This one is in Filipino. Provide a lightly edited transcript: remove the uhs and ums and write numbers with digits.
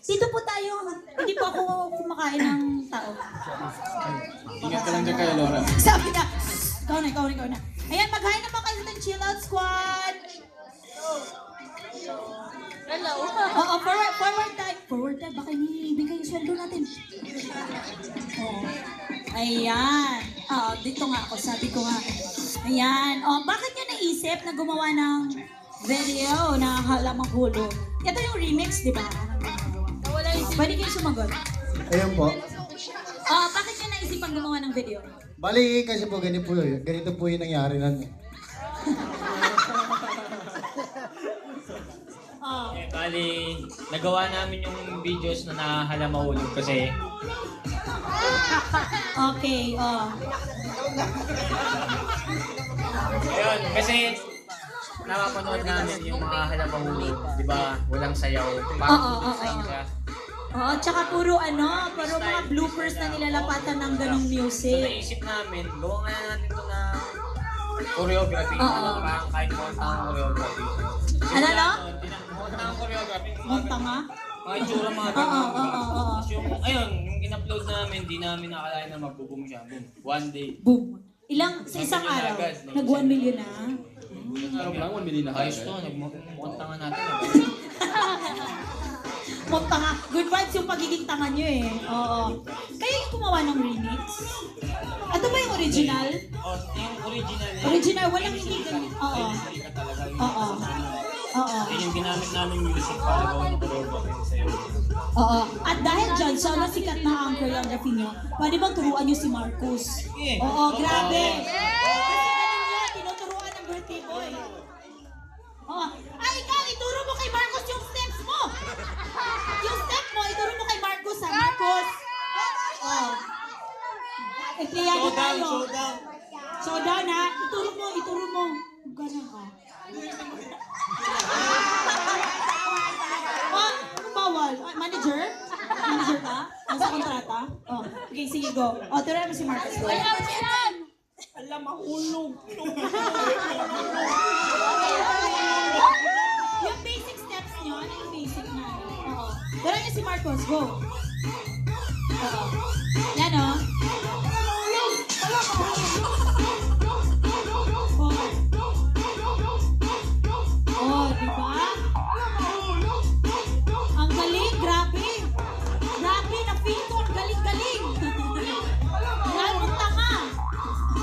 Dito po tayo. Hindi po ako kumakain ng tao. Ingat ka lang dyan kayo, Laura. Sabi niya, ikaw na. Ayan, mag-hi naman kayo ng Chill Out Squad. Hello. Oo, forward tayo. Baka ibigay yung sweldo natin. Oo. Ayan. Dito nga ako. Sabi ko nga. Ayan. Bakit nyo naisip na gumawa ng video na Halamang Hulog? Ito yung remix, di ba? Pwede kayo sumagot. Ayun po. Bakit nyo naisipan gumawa ng video? Bali, kasi po ganito po yung nangyari nun. Bali, nagawa namin yung videos na nahala mahulog kasi Okay, ayun, kasi napapanood namin yung mga hala mahulog, di ba? Walang sayaw, parang siya. Oo, tsaka puro mga bloopers na nilalapatan ng ganong So music. naisip namin, gawa nga natin ito na choreography, parang kahit montang choreography. Ano? Montang choreography, Monta nga? mga itsura, mga Oo. ganun. Tapos yung, ayun, yung in-upload namin, di namin nakalain na magbo-boom siya. Boom. One day. Boom. Sa isang araw, nag 1 million na. Araw lang, 1 million na. Ayos to, nagmonta nga natin. Monta nga. Good vibes yung pagiging tanga nyo eh. Oo. Kayo yung gumawa ng remix? Ito ba yung original? Yung original niya. Original, walang hindi ganun. Oo. Talaga yung Oo. Oo. yun yung ginamit namin music para gawin ng choreography sa'yo. Oo. At dahil dyan, sobrang sikat na ang choreography nyo, pwede bang turuan nyo si Marcus? Oo, grabe. Kasi ganun yun, tinuturuan ng birthday boy. Oo. Ikaw, ituro mo kay Marcus yung steps mo. Yung step mo, ituro mo kay Marcus ha. Marcus. Oo. Empleyado tayo. Showdown ha. Ituro mo. Ganun ka. Bawal. Manager? Manager ka? Nasa kontrata? Okay, sige, go. Turuan mo si Marcus. Go. Alam, mahulog. Yung basic steps nyo, ano yung basic na? Oo. Turuan niyo si Marcos. Go.